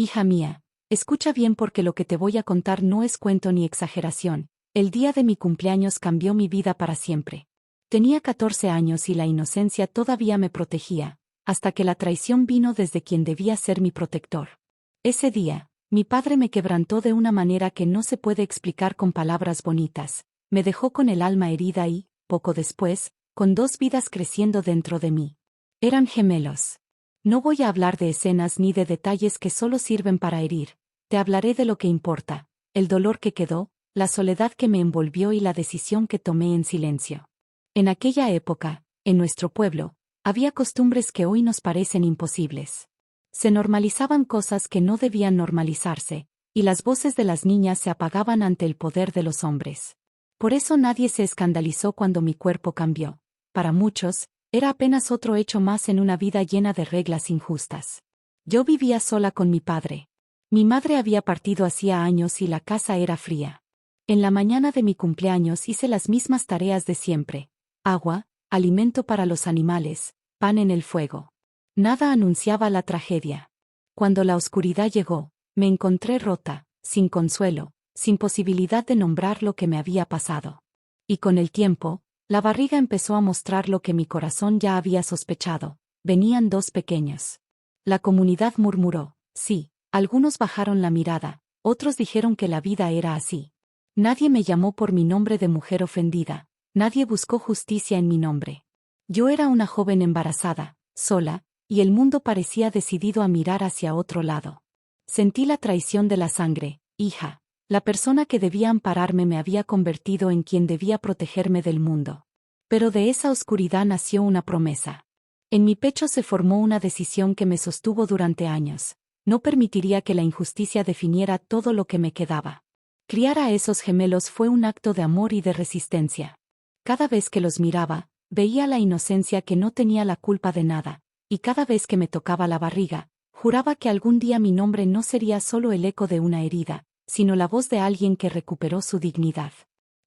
Hija mía, escucha bien porque lo que te voy a contar no es cuento ni exageración. El día de mi cumpleaños cambió mi vida para siempre. Tenía 14 años y la inocencia todavía me protegía, hasta que la traición vino desde quien debía ser mi protector. Ese día, mi padre me quebrantó de una manera que no se puede explicar con palabras bonitas. Me dejó con el alma herida y, poco después, con 2 vidas creciendo dentro de mí. Eran gemelos. No voy a hablar de escenas ni de detalles que solo sirven para herir. Te hablaré de lo que importa, el dolor que quedó, la soledad que me envolvió y la decisión que tomé en silencio. En aquella época, en nuestro pueblo, había costumbres que hoy nos parecen imposibles. Se normalizaban cosas que no debían normalizarse, y las voces de las niñas se apagaban ante el poder de los hombres. Por eso nadie se escandalizó cuando mi cuerpo cambió. Para muchos, era apenas otro hecho más en una vida llena de reglas injustas. Yo vivía sola con mi padre. Mi madre había partido hacía años y la casa era fría. En la mañana de mi cumpleaños hice las mismas tareas de siempre: agua, alimento para los animales, pan en el fuego. Nada anunciaba la tragedia. Cuando la oscuridad llegó, me encontré rota, sin consuelo, sin posibilidad de nombrar lo que me había pasado. Y con el tiempo, la barriga empezó a mostrar lo que mi corazón ya había sospechado: venían 2 pequeños. La comunidad murmuró, sí, algunos bajaron la mirada, otros dijeron que la vida era así. Nadie me llamó por mi nombre de mujer ofendida, nadie buscó justicia en mi nombre. Yo era una joven embarazada, sola, y el mundo parecía decidido a mirar hacia otro lado. Sentí la traición de la sangre, hija. La persona que debía ampararme me había convertido en quien debía protegerme del mundo. Pero de esa oscuridad nació una promesa. En mi pecho se formó una decisión que me sostuvo durante años. No permitiría que la injusticia definiera todo lo que me quedaba. Criar a esos gemelos fue un acto de amor y de resistencia. Cada vez que los miraba, veía la inocencia que no tenía la culpa de nada, y cada vez que me tocaba la barriga, juraba que algún día mi nombre no sería solo el eco de una herida, sino la voz de alguien que recuperó su dignidad.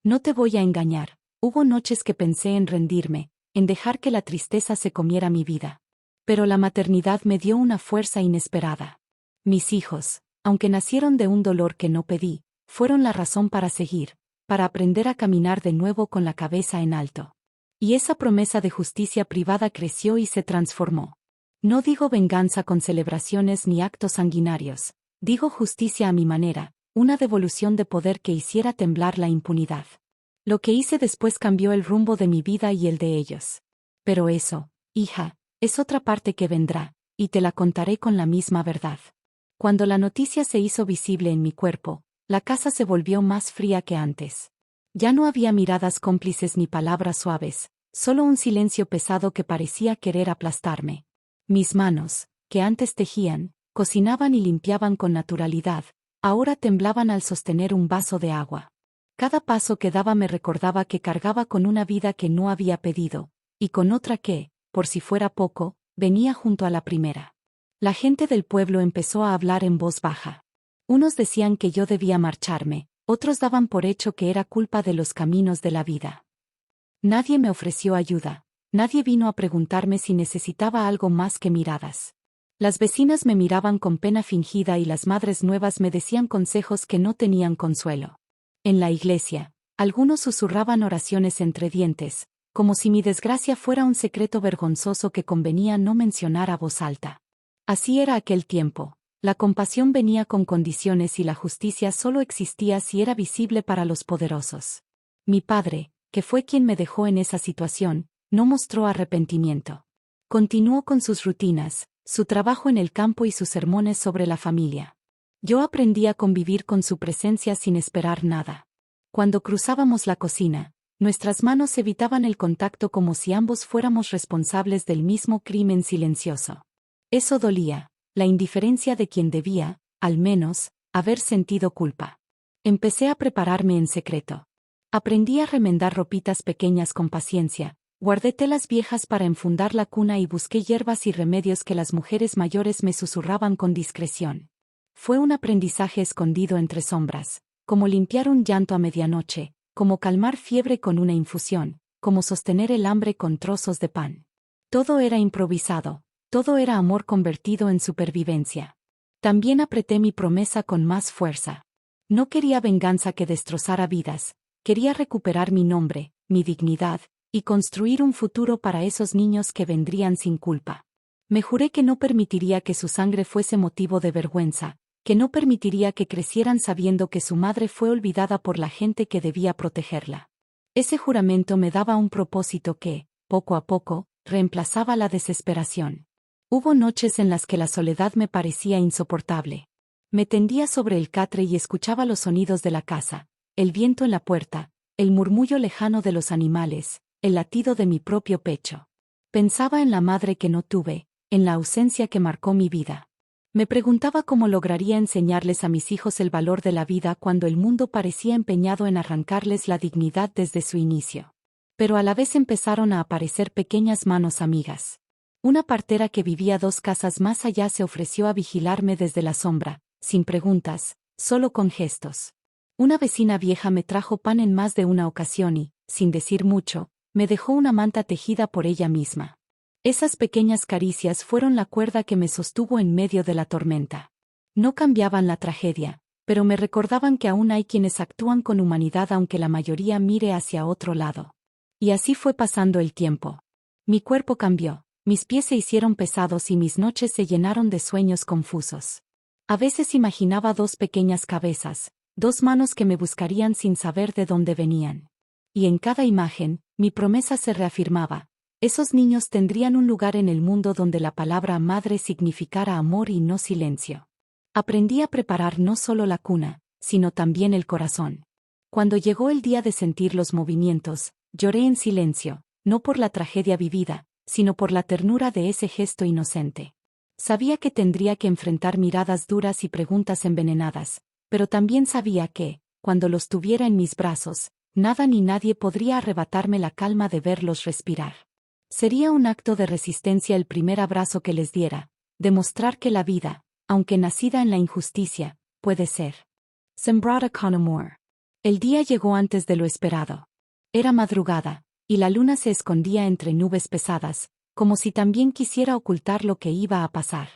No te voy a engañar, hubo noches que pensé en rendirme, en dejar que la tristeza se comiera mi vida. Pero la maternidad me dio una fuerza inesperada. Mis hijos, aunque nacieron de un dolor que no pedí, fueron la razón para seguir, para aprender a caminar de nuevo con la cabeza en alto. Y esa promesa de justicia privada creció y se transformó. No digo venganza con celebraciones ni actos sanguinarios, digo justicia a mi manera, una devolución de poder que hiciera temblar la impunidad. Lo que hice después cambió el rumbo de mi vida y el de ellos. Pero eso, hija, es otra parte que vendrá, y te la contaré con la misma verdad. Cuando la noticia se hizo visible en mi cuerpo, la casa se volvió más fría que antes. Ya no había miradas cómplices ni palabras suaves, solo un silencio pesado que parecía querer aplastarme. Mis manos, que antes tejían, cocinaban y limpiaban con naturalidad, ahora temblaban al sostener un vaso de agua. Cada paso que daba me recordaba que cargaba con una vida que no había pedido, y con otra que, por si fuera poco, venía junto a la primera. La gente del pueblo empezó a hablar en voz baja. Unos decían que yo debía marcharme, otros daban por hecho que era culpa de los caminos de la vida. Nadie me ofreció ayuda, nadie vino a preguntarme si necesitaba algo más que miradas. Las vecinas me miraban con pena fingida y las madres nuevas me decían consejos que no tenían consuelo. En la iglesia, algunos susurraban oraciones entre dientes, como si mi desgracia fuera un secreto vergonzoso que convenía no mencionar a voz alta. Así era aquel tiempo. La compasión venía con condiciones y la justicia solo existía si era visible para los poderosos. Mi padre, que fue quien me dejó en esa situación, no mostró arrepentimiento. Continuó con sus rutinas, su trabajo en el campo y sus sermones sobre la familia. Yo aprendí a convivir con su presencia sin esperar nada. Cuando cruzábamos la cocina, nuestras manos evitaban el contacto como si ambos fuéramos responsables del mismo crimen silencioso. Eso dolía, la indiferencia de quien debía, al menos, haber sentido culpa. Empecé a prepararme en secreto. Aprendí a remendar ropitas pequeñas con paciencia, guardé telas viejas para enfundar la cuna y busqué hierbas y remedios que las mujeres mayores me susurraban con discreción. Fue un aprendizaje escondido entre sombras, como limpiar un llanto a medianoche, como calmar fiebre con una infusión, como sostener el hambre con trozos de pan. Todo era improvisado, todo era amor convertido en supervivencia. También apreté mi promesa con más fuerza. No quería venganza que destrozara vidas, quería recuperar mi nombre, mi dignidad, y construir un futuro para esos niños que vendrían sin culpa. Me juré que no permitiría que su sangre fuese motivo de vergüenza, que no permitiría que crecieran sabiendo que su madre fue olvidada por la gente que debía protegerla. Ese juramento me daba un propósito que, poco a poco, reemplazaba la desesperación. Hubo noches en las que la soledad me parecía insoportable. Me tendía sobre el catre y escuchaba los sonidos de la casa, el viento en la puerta, el murmullo lejano de los animales, el latido de mi propio pecho. Pensaba en la madre que no tuve, en la ausencia que marcó mi vida. Me preguntaba cómo lograría enseñarles a mis hijos el valor de la vida cuando el mundo parecía empeñado en arrancarles la dignidad desde su inicio. Pero a la vez empezaron a aparecer pequeñas manos amigas. Una partera que vivía 2 casas más allá se ofreció a vigilarme desde la sombra, sin preguntas, solo con gestos. Una vecina vieja me trajo pan en más de una ocasión y, sin decir mucho, me dejó una manta tejida por ella misma. Esas pequeñas caricias fueron la cuerda que me sostuvo en medio de la tormenta. No cambiaban la tragedia, pero me recordaban que aún hay quienes actúan con humanidad aunque la mayoría mire hacia otro lado. Y así fue pasando el tiempo. Mi cuerpo cambió, mis pies se hicieron pesados y mis noches se llenaron de sueños confusos. A veces imaginaba 2 pequeñas cabezas, 2 manos que me buscarían sin saber de dónde venían. Y en cada imagen, mi promesa se reafirmaba. Esos niños tendrían un lugar en el mundo donde la palabra madre significara amor y no silencio. Aprendí a preparar no solo la cuna, sino también el corazón. Cuando llegó el día de sentir los movimientos, lloré en silencio, no por la tragedia vivida, sino por la ternura de ese gesto inocente. Sabía que tendría que enfrentar miradas duras y preguntas envenenadas, pero también sabía que, cuando los tuviera en mis brazos, nada ni nadie podría arrebatarme la calma de verlos respirar. Sería un acto de resistencia el primer abrazo que les diera, demostrar que la vida, aunque nacida en la injusticia, puede ser sembrada con amor. El día llegó antes de lo esperado. Era madrugada, y la luna se escondía entre nubes pesadas, como si también quisiera ocultar lo que iba a pasar.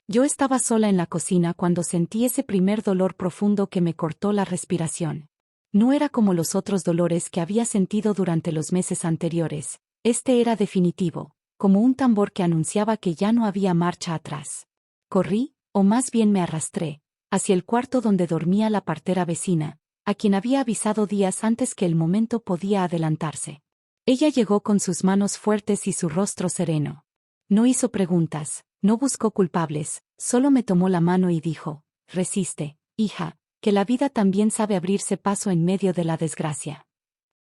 Yo estaba sola en la cocina cuando sentí ese primer dolor profundo que me cortó la respiración. No era como los otros dolores que había sentido durante los meses anteriores. Este era definitivo, como un tambor que anunciaba que ya no había marcha atrás. Corrí, o más bien me arrastré, hacia el cuarto donde dormía la partera vecina, a quien había avisado días antes que el momento podía adelantarse. Ella llegó con sus manos fuertes y su rostro sereno. No hizo preguntas, no buscó culpables, solo me tomó la mano y dijo: resiste, hija, que la vida también sabe abrirse paso en medio de la desgracia.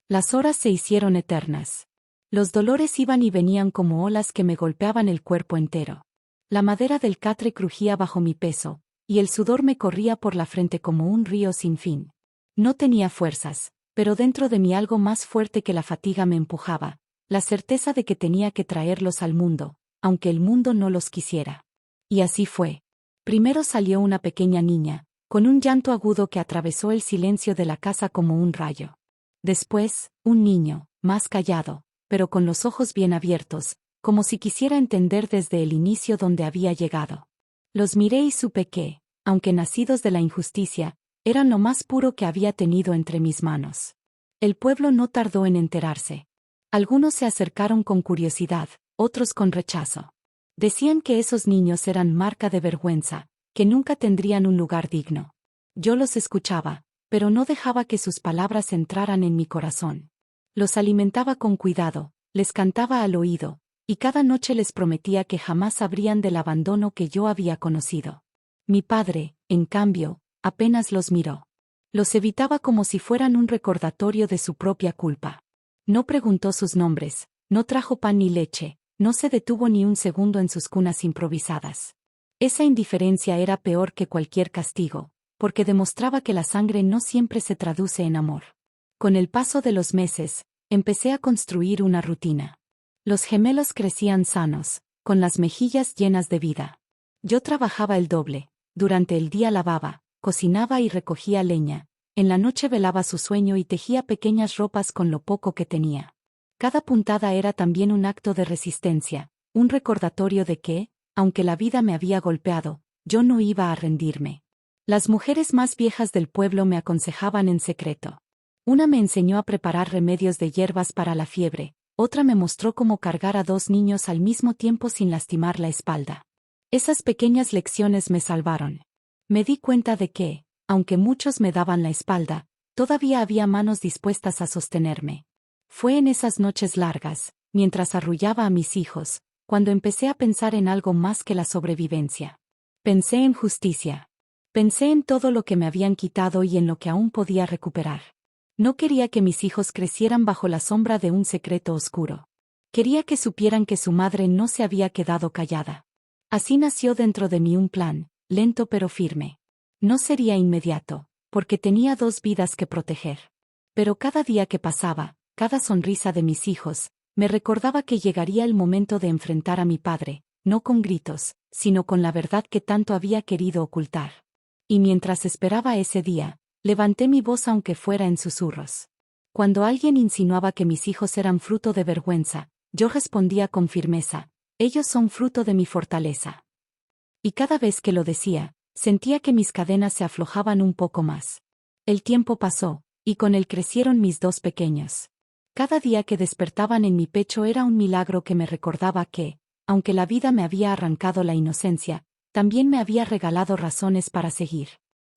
Las horas se hicieron eternas. Los dolores iban y venían como olas que me golpeaban el cuerpo entero. La madera del catre crujía bajo mi peso, y el sudor me corría por la frente como un río sin fin. No tenía fuerzas, pero dentro de mí algo más fuerte que la fatiga me empujaba, la certeza de que tenía que traerlos al mundo, aunque el mundo no los quisiera. Y así fue. Primero salió una pequeña niña, con un llanto agudo que atravesó el silencio de la casa como un rayo. Después, un niño, más callado, pero con los ojos bien abiertos, como si quisiera entender desde el inicio dónde había llegado. Los miré y supe que, aunque nacidos de la injusticia, eran lo más puro que había tenido entre mis manos. El pueblo no tardó en enterarse. Algunos se acercaron con curiosidad, otros con rechazo. Decían que esos niños eran marca de vergüenza, que nunca tendrían un lugar digno. Yo los escuchaba, pero no dejaba que sus palabras entraran en mi corazón. Los alimentaba con cuidado, les cantaba al oído, y cada noche les prometía que jamás sabrían del abandono que yo había conocido. Mi padre, en cambio, apenas los miró. Los evitaba como si fueran un recordatorio de su propia culpa. No preguntó sus nombres, no trajo pan ni leche, no se detuvo ni un segundo en sus cunas improvisadas. Esa indiferencia era peor que cualquier castigo, porque demostraba que la sangre no siempre se traduce en amor. Con el paso de los meses, empecé a construir una rutina. Los gemelos crecían sanos, con las mejillas llenas de vida. Yo trabajaba el doble, durante el día lavaba, cocinaba y recogía leña, en la noche velaba su sueño y tejía pequeñas ropas con lo poco que tenía. Cada puntada era también un acto de resistencia, un recordatorio de que, aunque la vida me había golpeado, yo no iba a rendirme. Las mujeres más viejas del pueblo me aconsejaban en secreto. Una me enseñó a preparar remedios de hierbas para la fiebre, otra me mostró cómo cargar a 2 niños al mismo tiempo sin lastimar la espalda. Esas pequeñas lecciones me salvaron. Me di cuenta de que, aunque muchos me daban la espalda, todavía había manos dispuestas a sostenerme. Fue en esas noches largas, mientras arrullaba a mis hijos, cuando empecé a pensar en algo más que la sobrevivencia. Pensé en justicia. Pensé en todo lo que me habían quitado y en lo que aún podía recuperar. No quería que mis hijos crecieran bajo la sombra de un secreto oscuro. Quería que supieran que su madre no se había quedado callada. Así nació dentro de mí un plan, lento pero firme. No sería inmediato, porque tenía 2 vidas que proteger. Pero cada día que pasaba, cada sonrisa de mis hijos, me recordaba que llegaría el momento de enfrentar a mi padre, no con gritos, sino con la verdad que tanto había querido ocultar. Y mientras esperaba ese día, levanté mi voz aunque fuera en susurros. Cuando alguien insinuaba que mis hijos eran fruto de vergüenza, yo respondía con firmeza: ellos son fruto de mi fortaleza. Y cada vez que lo decía, sentía que mis cadenas se aflojaban un poco más. El tiempo pasó, y con él crecieron mis 2 pequeños. Cada día que despertaban en mi pecho era un milagro que me recordaba que, aunque la vida me había arrancado la inocencia, también me había regalado razones para seguir.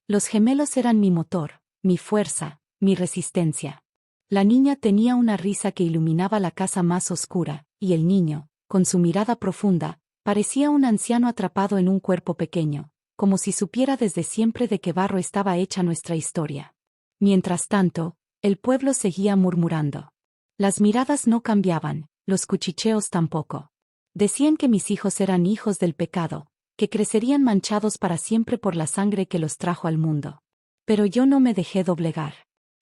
Los gemelos eran mi motor, mi fuerza, mi resistencia. La niña tenía una risa que iluminaba la casa más oscura, y el niño, con su mirada profunda, parecía un anciano atrapado en un cuerpo pequeño, como si supiera desde siempre de qué barro estaba hecha nuestra historia. Mientras tanto, el pueblo seguía murmurando. Las miradas no cambiaban, los cuchicheos tampoco. Decían que mis hijos eran hijos del pecado, que crecerían manchados para siempre por la sangre que los trajo al mundo. Pero yo no me dejé doblegar.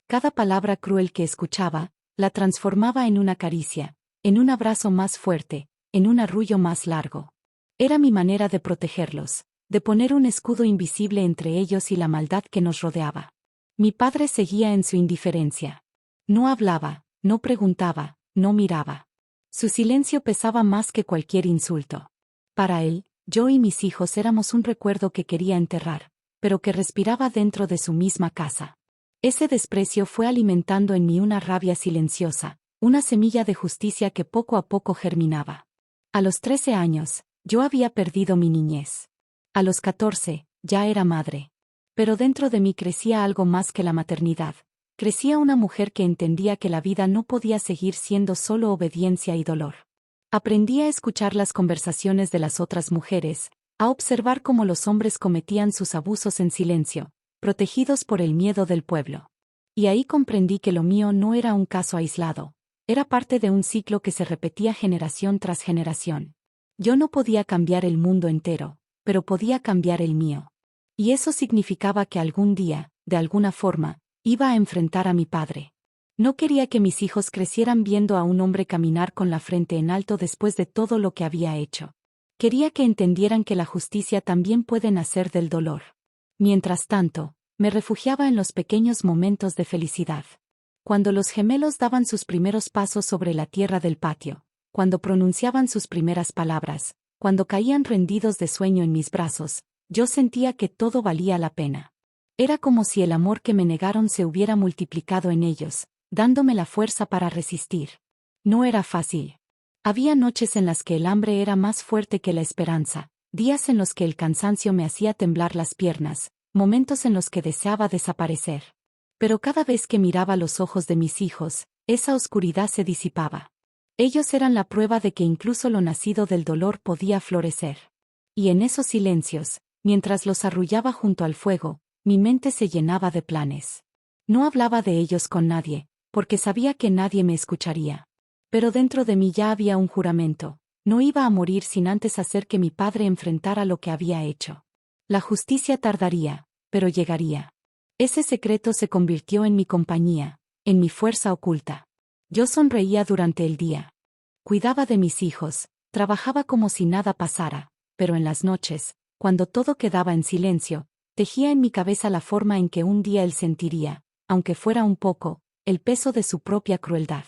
Cada palabra cruel que escuchaba, la transformaba en una caricia, en un abrazo más fuerte, en un arrullo más largo. Era mi manera de protegerlos, de poner un escudo invisible entre ellos y la maldad que nos rodeaba. Mi padre seguía en su indiferencia. No hablaba, no preguntaba, no miraba. Su silencio pesaba más que cualquier insulto. Para él, yo y mis hijos éramos un recuerdo que quería enterrar, pero que respiraba dentro de su misma casa. Ese desprecio fue alimentando en mí una rabia silenciosa, una semilla de justicia que poco a poco germinaba. A los 13 años, yo había perdido mi niñez. A los 14, ya era madre. Pero dentro de mí crecía algo más que la maternidad. Crecía una mujer que entendía que la vida no podía seguir siendo solo obediencia y dolor. Aprendí a escuchar las conversaciones de las otras mujeres, a observar cómo los hombres cometían sus abusos en silencio, protegidos por el miedo del pueblo. Y ahí comprendí que lo mío no era un caso aislado, era parte de un ciclo que se repetía generación tras generación. Yo no podía cambiar el mundo entero, pero podía cambiar el mío. Y eso significaba que algún día, de alguna forma, iba a enfrentar a mi padre. No quería que mis hijos crecieran viendo a un hombre caminar con la frente en alto después de todo lo que había hecho. Quería que entendieran que la justicia también puede nacer del dolor. Mientras tanto, me refugiaba en los pequeños momentos de felicidad. Cuando los gemelos daban sus primeros pasos sobre la tierra del patio, cuando pronunciaban sus primeras palabras, cuando caían rendidos de sueño en mis brazos, yo sentía que todo valía la pena. Era como si el amor que me negaron se hubiera multiplicado en ellos, dándome la fuerza para resistir. No era fácil. Había noches en las que el hambre era más fuerte que la esperanza, días en los que el cansancio me hacía temblar las piernas, momentos en los que deseaba desaparecer. Pero cada vez que miraba los ojos de mis hijos, esa oscuridad se disipaba. Ellos eran la prueba de que incluso lo nacido del dolor podía florecer. Y en esos silencios, mientras los arrullaba junto al fuego, mi mente se llenaba de planes. No hablaba de ellos con nadie, porque sabía que nadie me escucharía. Pero dentro de mí ya había un juramento: no iba a morir sin antes hacer que mi padre enfrentara lo que había hecho. La justicia tardaría, pero llegaría. Ese secreto se convirtió en mi compañía, en mi fuerza oculta. Yo sonreía durante el día. Cuidaba de mis hijos, trabajaba como si nada pasara, pero en las noches, cuando todo quedaba en silencio, tejía en mi cabeza la forma en que un día él sentiría, aunque fuera un poco, el peso de su propia crueldad.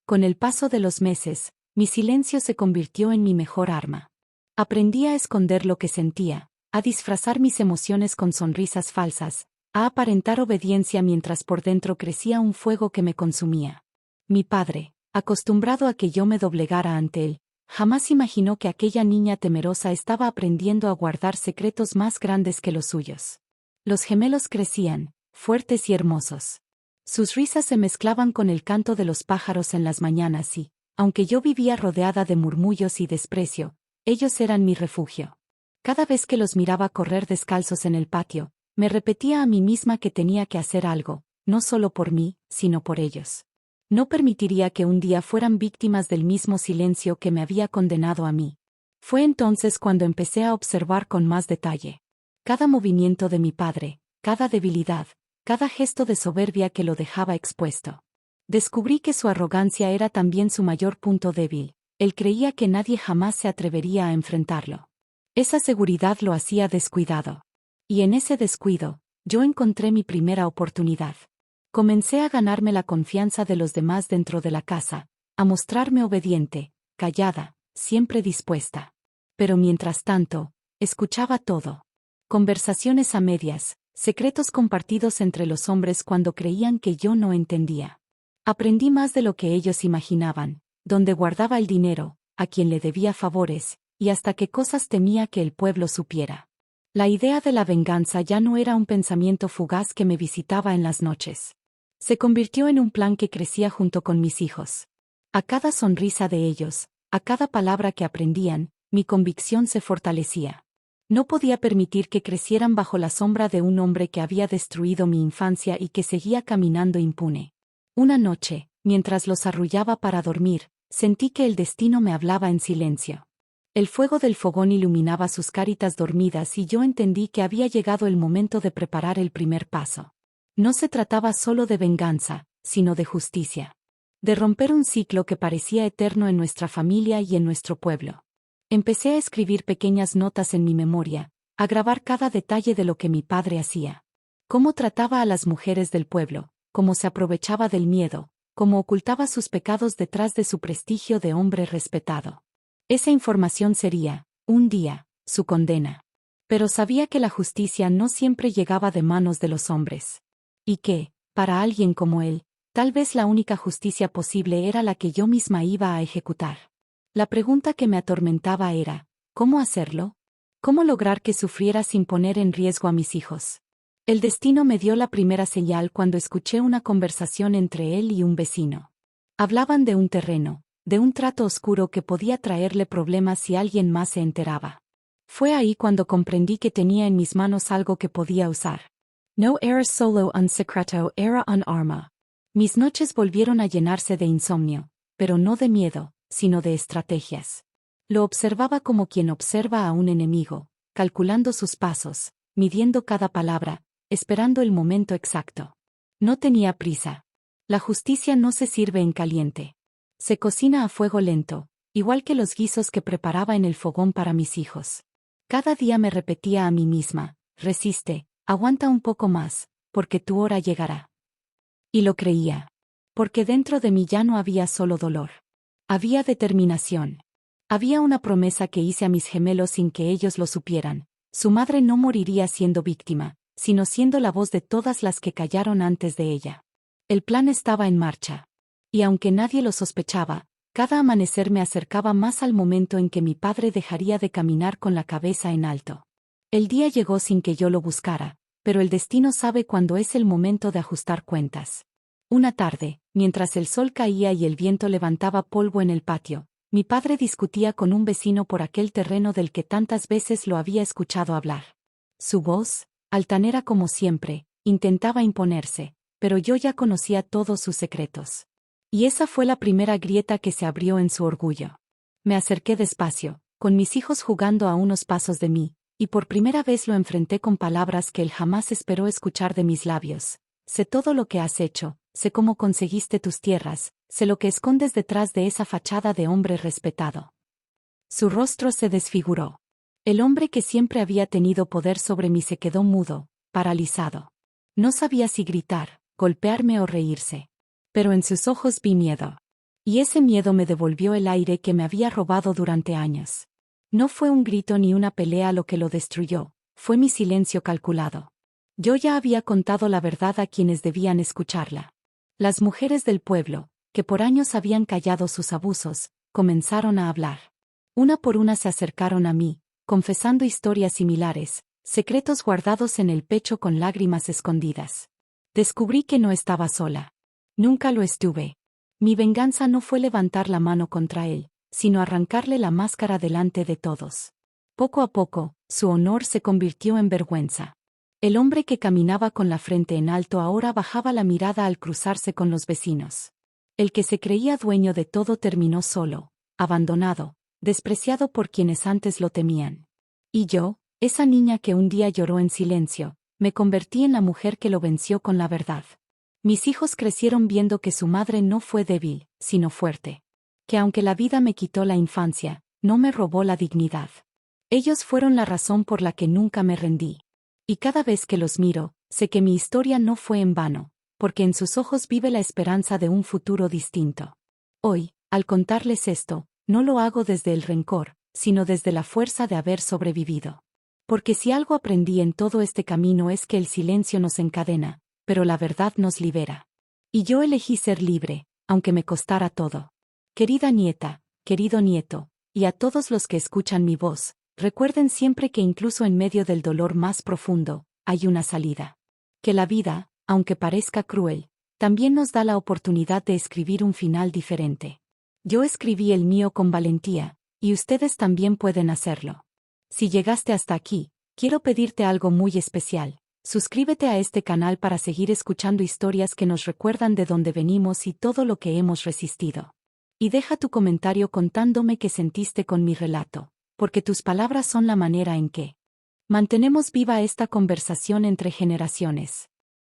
Con el paso de los meses, mi silencio se convirtió en mi mejor arma. Aprendí a esconder lo que sentía, a disfrazar mis emociones con sonrisas falsas, a aparentar obediencia mientras por dentro crecía un fuego que me consumía. Mi padre, acostumbrado a que yo me doblegara ante él, jamás imaginó que aquella niña temerosa estaba aprendiendo a guardar secretos más grandes que los suyos. Los gemelos crecían, fuertes y hermosos. Sus risas se mezclaban con el canto de los pájaros en las mañanas y, aunque yo vivía rodeada de murmullos y desprecio, ellos eran mi refugio. Cada vez que los miraba correr descalzos en el patio, me repetía a mí misma que tenía que hacer algo, no solo por mí, sino por ellos. No permitiría que un día fueran víctimas del mismo silencio que me había condenado a mí. Fue entonces cuando empecé a observar con más detalle cada movimiento de mi padre, cada debilidad, cada gesto de soberbia que lo dejaba expuesto. Descubrí que su arrogancia era también su mayor punto débil. Él creía que nadie jamás se atrevería a enfrentarlo. Esa seguridad lo hacía descuidado. Y en ese descuido, yo encontré mi primera oportunidad. Comencé a ganarme la confianza de los demás dentro de la casa, a mostrarme obediente, callada, siempre dispuesta. Pero mientras tanto, escuchaba todo. Conversaciones a medias, secretos compartidos entre los hombres cuando creían que yo no entendía. Aprendí más de lo que ellos imaginaban, dónde guardaba el dinero, a quién le debía favores, y hasta qué cosas temía que el pueblo supiera. La idea de la venganza ya no era un pensamiento fugaz que me visitaba en las noches. Se convirtió en un plan que crecía junto con mis hijos. A cada sonrisa de ellos, a cada palabra que aprendían, mi convicción se fortalecía. No podía permitir que crecieran bajo la sombra de un hombre que había destruido mi infancia y que seguía caminando impune. Una noche, mientras los arrullaba para dormir, sentí que el destino me hablaba en silencio. El fuego del fogón iluminaba sus caritas dormidas y yo entendí que había llegado el momento de preparar el primer paso. No se trataba solo de venganza, sino de justicia. De romper un ciclo que parecía eterno en nuestra familia y en nuestro pueblo. Empecé a escribir pequeñas notas en mi memoria, a grabar cada detalle de lo que mi padre hacía. Cómo trataba a las mujeres del pueblo, cómo se aprovechaba del miedo, cómo ocultaba sus pecados detrás de su prestigio de hombre respetado. Esa información sería, un día, su condena. Pero sabía que la justicia no siempre llegaba de manos de los hombres. Y que, para alguien como él, tal vez la única justicia posible era la que yo misma iba a ejecutar. La pregunta que me atormentaba era, ¿cómo hacerlo? ¿Cómo lograr que sufriera sin poner en riesgo a mis hijos? El destino me dio la primera señal cuando escuché una conversación entre él y un vecino. Hablaban de un terreno, de un trato oscuro que podía traerle problemas si alguien más se enteraba. Fue ahí cuando comprendí que tenía en mis manos algo que podía usar. No era solo un secreto, era un arma. Mis noches volvieron a llenarse de insomnio, pero no de miedo, sino de estrategias. Lo observaba como quien observa a un enemigo, calculando sus pasos, midiendo cada palabra, esperando el momento exacto. No tenía prisa. La justicia no se sirve en caliente. Se cocina a fuego lento, igual que los guisos que preparaba en el fogón para mis hijos. Cada día me repetía a mí misma, resiste, aguanta un poco más, porque tu hora llegará. Y lo creía. Porque dentro de mí ya no había solo dolor. Había determinación. Había una promesa que hice a mis gemelos sin que ellos lo supieran. Su madre no moriría siendo víctima, sino siendo la voz de todas las que callaron antes de ella. El plan estaba en marcha. Y aunque nadie lo sospechaba, cada amanecer me acercaba más al momento en que mi padre dejaría de caminar con la cabeza en alto. El día llegó sin que yo lo buscara, pero el destino sabe cuándo es el momento de ajustar cuentas. Una tarde, mientras el sol caía y el viento levantaba polvo en el patio, mi padre discutía con un vecino por aquel terreno del que tantas veces lo había escuchado hablar. Su voz, altanera como siempre, intentaba imponerse, pero yo ya conocía todos sus secretos. Y esa fue la primera grieta que se abrió en su orgullo. Me acerqué despacio, con mis hijos jugando a unos pasos de mí, y por primera vez lo enfrenté con palabras que él jamás esperó escuchar de mis labios. Sé todo lo que has hecho, sé cómo conseguiste tus tierras, sé lo que escondes detrás de esa fachada de hombre respetado. Su rostro se desfiguró. El hombre que siempre había tenido poder sobre mí se quedó mudo, paralizado. No sabía si gritar, golpearme o reírse. Pero en sus ojos vi miedo. Y ese miedo me devolvió el aire que me había robado durante años. No fue un grito ni una pelea lo que lo destruyó, fue mi silencio calculado. Yo ya había contado la verdad a quienes debían escucharla. Las mujeres del pueblo, que por años habían callado sus abusos, comenzaron a hablar. Una por una se acercaron a mí, confesando historias similares, secretos guardados en el pecho con lágrimas escondidas. Descubrí que no estaba sola. Nunca lo estuve. Mi venganza no fue levantar la mano contra él, sino arrancarle la máscara delante de todos. Poco a poco, su honor se convirtió en vergüenza. El hombre que caminaba con la frente en alto ahora bajaba la mirada al cruzarse con los vecinos. El que se creía dueño de todo terminó solo, abandonado, despreciado por quienes antes lo temían. Y yo, esa niña que un día lloró en silencio, me convertí en la mujer que lo venció con la verdad. Mis hijos crecieron viendo que su madre no fue débil, sino fuerte. Que aunque la vida me quitó la infancia, no me robó la dignidad. Ellos fueron la razón por la que nunca me rendí. Y cada vez que los miro, sé que mi historia no fue en vano, porque en sus ojos vive la esperanza de un futuro distinto. Hoy, al contarles esto, no lo hago desde el rencor, sino desde la fuerza de haber sobrevivido. Porque si algo aprendí en todo este camino es que el silencio nos encadena, pero la verdad nos libera. Y yo elegí ser libre, aunque me costara todo. Querida nieta, querido nieto, y a todos los que escuchan mi voz, recuerden siempre que incluso en medio del dolor más profundo, hay una salida. Que la vida, aunque parezca cruel, también nos da la oportunidad de escribir un final diferente. Yo escribí el mío con valentía, y ustedes también pueden hacerlo. Si llegaste hasta aquí, quiero pedirte algo muy especial. Suscríbete a este canal para seguir escuchando historias que nos recuerdan de dónde venimos y todo lo que hemos resistido. Y deja tu comentario contándome qué sentiste con mi relato, porque tus palabras son la manera en que mantenemos viva esta conversación entre generaciones.